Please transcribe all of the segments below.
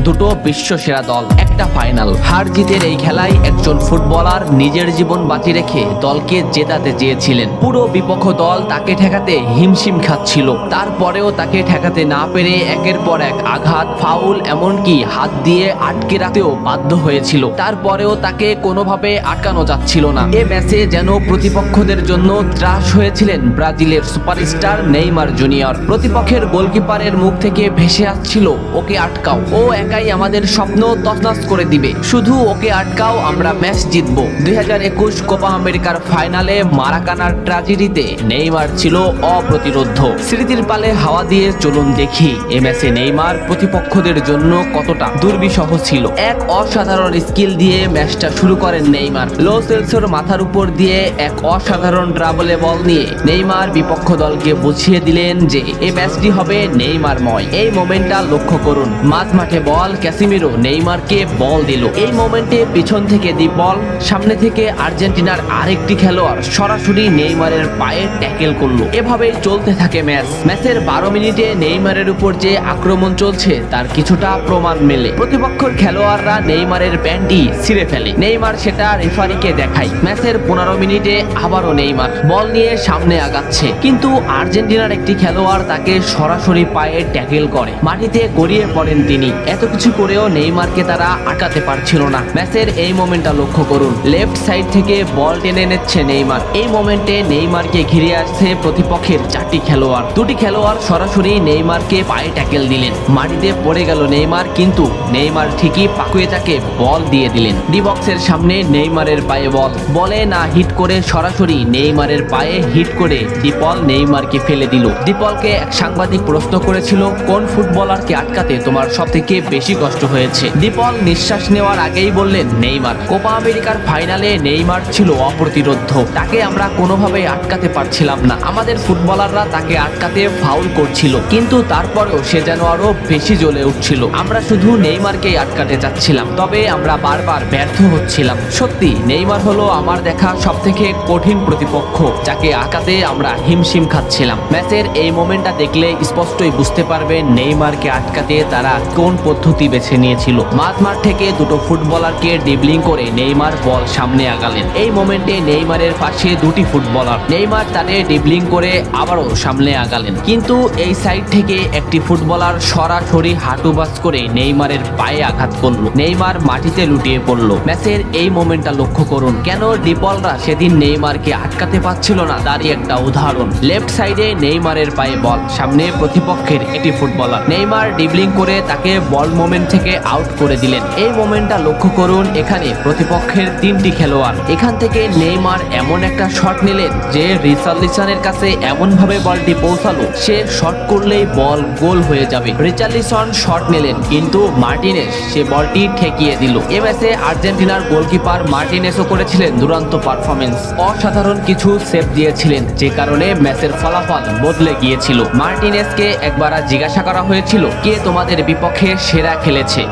দুটো বিশ্ব সেরা দল, একটা ফাইনাল। হার জিতের এই খেলায় একজন ফুটবলার নিজের জীবন বাজি রেখে দলকে জেতাতে চেয়েছিলেন। পুরো বিপক্ষ দল তাকে ঠেকাতে হিমশিম খাচ্ছিল, তারপরেও তাকে ঠেকাতে না পেরে একের পর এক আঘাত, ফাউল, এমনকি হাত দিয়ে আটকে রাখতেও বাধ্য হয়েছিল। তারপরেও তাকে কোনোভাবে আটকানো যাচ্ছিল না। এ ম্যাচে যেন প্রতিপক্ষদের জন্য ত্রাস হয়েছিলেন ব্রাজিলের সুপারস্টার নেইমার জুনিয়র। প্রতিপক্ষের গোলকিপারের মুখ থেকে ভেসে আসছিল, ওকে আটকাও, ও একাই আমাদের স্বপ্ন তছনছ করে দিবে, শুধু ওকে আটকাও, আমরা ম্যাচ জিতবো। 2021 কোপা আমেরিকার ফাইনালে মারাকানার ট্র্যাজেডিতে নেইমার ছিল অপ্রতিরোধ্য। স্মৃতির পালে হাওয়া দিয়ে চলুন দেখি এ ম্যাচে নেইমার প্রতিপক্ষদের জন্য কতটা দুর্বিষহ ছিল। এক অসাধারণ স্কিল দিয়ে ম্যাচটা শুরু করেন নেইমার। লো সেলসোর মাথার উপর দিয়ে এক অসাধারণ ড্রাবলে বল নিয়ে নেইমার বিপক্ষ দলকে বুঝিয়ে দিলেন যে এই ম্যাচটি হবে নেইমারময়। এই মোমেন্টটা লক্ষ্য করুন, মাঝ মাঠে বল, ক্যাসিমিরো নেইমারকে বল দিল। এই মোমেন্টে পিছন থেকে দি বল, সামনে থেকে আর্জেন্টিনার আরেকটি খেলোয়াড় সরাসরি নেইমারের পায়ে ট্যাকেল করলো। এভাবেই চলতে থাকে ম্যাচ। ম্যাচের 12 মিনিটে নেইমারের উপর যে আক্রমণ চলছে তার কিছুটা প্রমাণ মেলে। প্রতিপক্ষের খেলোয়াড়রা নেইমারের প্যান্টি ছিঁড়ে ফেলে, নেইমার সেটা রেফারিকে দেখায়। ম্যাচের 15 মিনিটে আবারও নেইমার বল নিয়ে সামনে আগাচ্ছে, কিন্তু আর্জেন্টিনার একটি খেলোয়াড় তাকে সরাসরি পায়ে ট্যাকেল করে, মাটিতে গড়িয়ে পড়েন তিনি। এত কিছু করেও নেইমারকে তারা আটকাতে পারছিল না। ম্যাচের এই মোমেন্টটা লক্ষ্য করুন, লেফট সাইড থেকে বল টেনে নিচ্ছে নেইমার। এই মোমেন্টে নেইমারকে ঘিরে আসছে প্রতিপক্ষের 4টি খেলোয়াড়। 2টি খেলোয়াড় সরাসরি নেইমারকে পায়ে ট্যাকেল দিলেন, মাটিতে পড়ে গেল নেইমার, কিন্তু নেইমার ঠিকই পাকুয়ে তাকে বল দিয়ে দিলেন। ডি বক্সের সামনে নেইমারের পায়ে বল, বলে না হিট করে সরাসরি নেইমারের পায়ে হিট করে ডিপল নেইমারকে ফেলে দিল। ডিপলকে এক সাংবাদিক প্রশ্ন করেছিল, কোন ফুটবলারকে আটকাতে তোমার সবথেকে বেশি কষ্ট হয়েছে? ডিপল নিঃশ্বাস নেওয়ার আগেই বললেন নেইমার। কোপা আমেরিকার ফাইনালে নেইমার ছিল অপ্রতিরোধ্য, তাকে আমরা কোনোভাবেই আটকাতে পারছিলাম না। আমাদের ফুটবলাররা তাকে আটকাতে ফাউল করছিল, কিন্তু তারপরেও সে যেন আরো বেশি জ্বলে উঠছিল। আমরা শুধু নেইমারকেই আটকাতে চাচ্ছিলাম, তবে আমরা বারবার ব্যর্থ হচ্ছিলাম। সত্যি নেইমার হলো আমার দেখা সবথেকে কঠিন প্রতিপক্ষ, যাকে আটকাতে আমরা হিমশিম খাচ্ছিলাম। ম্যাচের এই মোমেন্টটা দেখলে স্পষ্টই বুঝতে পারবেন নেইমারকে আটকাতে তারা কোন পদ্ধতি বেছে নিয়েছিল। মাঝমাঠ থেকে দুটো ফুটবলারকে ড্রিবলিং করে নেইমার বল সামনে আগালেন। এই মোমেন্টে নেইমারের পাশে 2টি ফুটবলার, নেইমার তাদের ড্রিবলিং করে আবারও সামনে আগালেন, কিন্তু এই সাইড থেকে একটি ফুটবলার সরাসরি হাঁটু বাস করে নেইমারের পায়ে আঘাত করলো। নেইমার মাটিতে লুটিয়ে পড়লো। ম্যাচের এই মোমেন্টটা লক্ষ্য করুন, কেন ডিপলরা সেদিন নেইমারকে আটকাতে পারছিল না তারই একটা উদাহরণ। লেফট সাইডে নেইমারের পায়ে বল, সামনে প্রতিপক্ষের একটি ফুটবলার, নেইমার ড্রিবলিং করে তাকে বল মোমেন্ট থেকে আউট করে দিলেন। এই মোমেন্টটা লক্ষ্য করুন, এখানে প্রতিপক্ষের 3টি খেলোয়াড়। এখান থেকে নেইমার এমন একটা শট নিলেন যে রিচার্লিসনের কাছে এমন ভাবে বলটি পৌঁছালো, সে শট করলেই বল গোল হয়ে যাবে। রিচার্লিসন শট নিলেন, কিন্তু মার্টিনেস সে বলটি ঠেকিয়ে দিল। এ ম্যাচে আর্জেন্টিনার গোলকিপার মার্টিনেসও করেছিলেন দুরন্ত পারফরমেন্স, অসাধারণ কিছু সেভ দিয়েছিলেন, যে কারণে ম্যাচের ফলাফল বদলে গিয়েছিল। মার্টিনেসকে একবার জিজ্ঞাসা করা হয়েছিল, কে তোমাদের বিপক্ষে সেরা খেলেছে?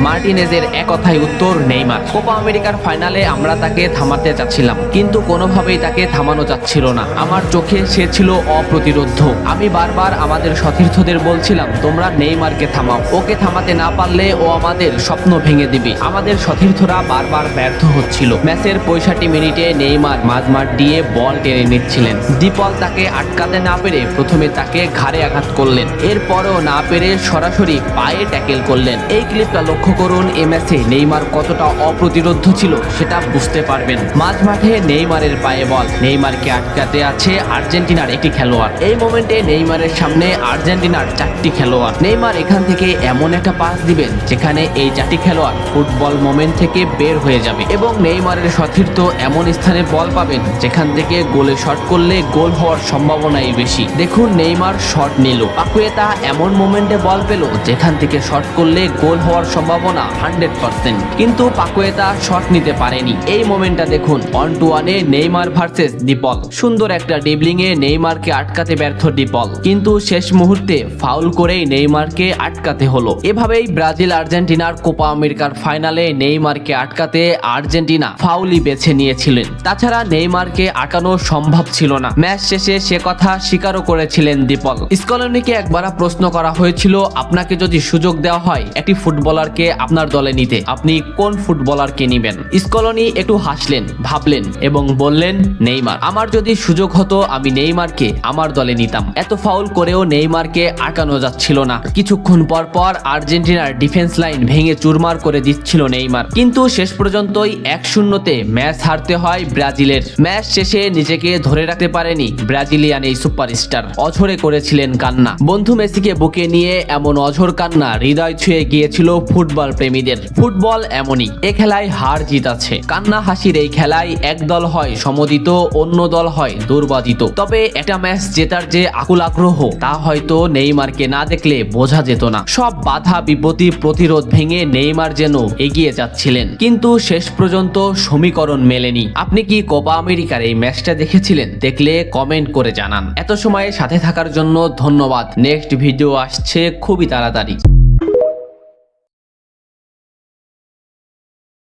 মার্টিনেজের এক কথায় উত্তর নেইমার। কোপা আমেরিকার ফাইনালে আমরা তাকে থামাতে চাচ্ছিলাম, কিন্তু কোনোভাবেই তাকে থামানো যাচ্ছিল না। আমার চোখে সে ছিল অপ্রতিরোধ্য। আমি বারবার আমাদের সতীর্থদের বলছিলাম, তোমরা নেইমারকে থামাও, ওকে থামাতে না পারলে ও আমাদের স্বপ্ন ভেঙে দিবে। আমাদের সতীর্থরা বারবার ব্যর্থ হচ্ছিল। ম্যাচের 65 মিনিটে নেইমার মাঝমাঠ দিয়ে বল টেনে নিচ্ছিলেন। ডিপল তাকে আটকাতে না পেরে প্রথমে তাকে ঘাড়ে আঘাত করলেন, এরপরেও না পেরে সরাসরি পায়ে ট্যাকেল করলেন। এই ক্লিপটা লক্ষ্য করুন, এই ম্যাচে নেইমার কতটা অপ্রতিরোধ্য ছিল সেটা বুঝতে পারবেন। মাঝ মাঠে নেইমারের পায়ে বল, নেইমারকে আটকাতে আছে আর্জেন্টিনার একটি খেলোয়াড়। এই মোমেন্টে নেইমারের সামনে আর্জেন্টিনার 4টি খেলোয়াড়। নেইমার এখান থেকে এমন একটা পাস দিবেন যেখানে এই 4টি খেলোয়াড় ফুটবল মোমেন্ট থেকে বের হয়ে যাবে, এবং নেইমারের সতীর্থ এমন স্থানে বল পাবেন যেখান থেকে গোলে শট করলে গোল হওয়ার সম্ভাবনাই বেশি। দেখুন নেইমার শট নিল, পাকুয়েতা এমন মোমেন্টে বল পেল যেখান থেকে শট করলে গোল হওয়ার সম্ভাবনা সম্ভাবনা 100%, কিন্তু পাকুয়েতা শট নিতে পারেনি। এই মোমেন্টটা দেখুন, 1-1-এ নেইমার ভার্সেস ডিপল। সুন্দর একটা ড্রিবলিং এ নেইমারকে আটকাতে ব্যর্থ ডিপল, কিন্তু শেষ মুহূর্তে ফাউল করেই নেইমারকে আটকাতে হলো। এভাবেই ব্রাজিল আর্জেন্টিনার কোপা আমেরিকার ফাইনালে নেইমারকে আটকাতে আর্জেন্টিনা ফাউলই বেছে নিয়েছিলেন। তাছাড়া নেইমারকে আটকানো সম্ভব ছিল না। ম্যাচ শেষে সে কথা স্বীকারও করেছিলেন ডিপল। স্কলনিকে একবার প্রশ্ন করা হয়েছিল, আপনাকে যদি সুযোগ দেওয়া হয় একটি ফুটবলারকে আপনার দলে নিতে, আপনি কোন ফুটবলারকে নেবেন? স্কলনি একটু হাসলেন, ভাবলেন এবং বললেন, নেইমার। আমার যদি সুযোগ হতো আমি নেইমারকে আমার দলে নিতাম। এত ফাউল করেও নেইমারকে আটকানো যাচ্ছিল না। কিছুক্ষণ পর পর আর্জেন্টিনার ডিফেন্স লাইন ভেঙে চুরমার করে দিচ্ছিল নেইমার, কিন্তু শেষ পর্যন্তই 1-0-তে ম্যাচ হারতে হয় ব্রাজিলের। ম্যাচ শেষে নিজেকে ধরে রাখতে পারেনি ব্রাজিলিয়ান এই সুপারস্টার, অঝরে করেছিলেন কান্না। বন্ধু মেসিকে বুকে নিয়ে এমন অঝর কান্না হৃদয় ছুঁয়ে গিয়েছিল ফুটবল প্রেমীদের। ফুটবল এমনই, এ খেলায় হার জিত আছে। কান্না হাসির এই খেলায় এক দল হয় সমদিত, অন্য দল হয় দুর্বাদিত। তবে একটা ম্যাচ জেতার যে আকুল আগ্রহ, তা হয়তো নেইমারকে না দেখলে বোঝা যেত না। সব বাধা বিপত্তি প্রতিরোধ ভেঙে নেইমার যেন এগিয়ে যাচ্ছিলেন, কিন্তু শেষ পর্যন্ত সমীকরণ মেলেনি। আপনি কি কোপা আমেরিকার এই ম্যাচটা দেখেছিলেন? দেখলে কমেন্ট করে জানান। এত সময় সাথে থাকার জন্য ধন্যবাদ। নেক্সট ভিডিও আসছে খুবই তাড়াতাড়ি।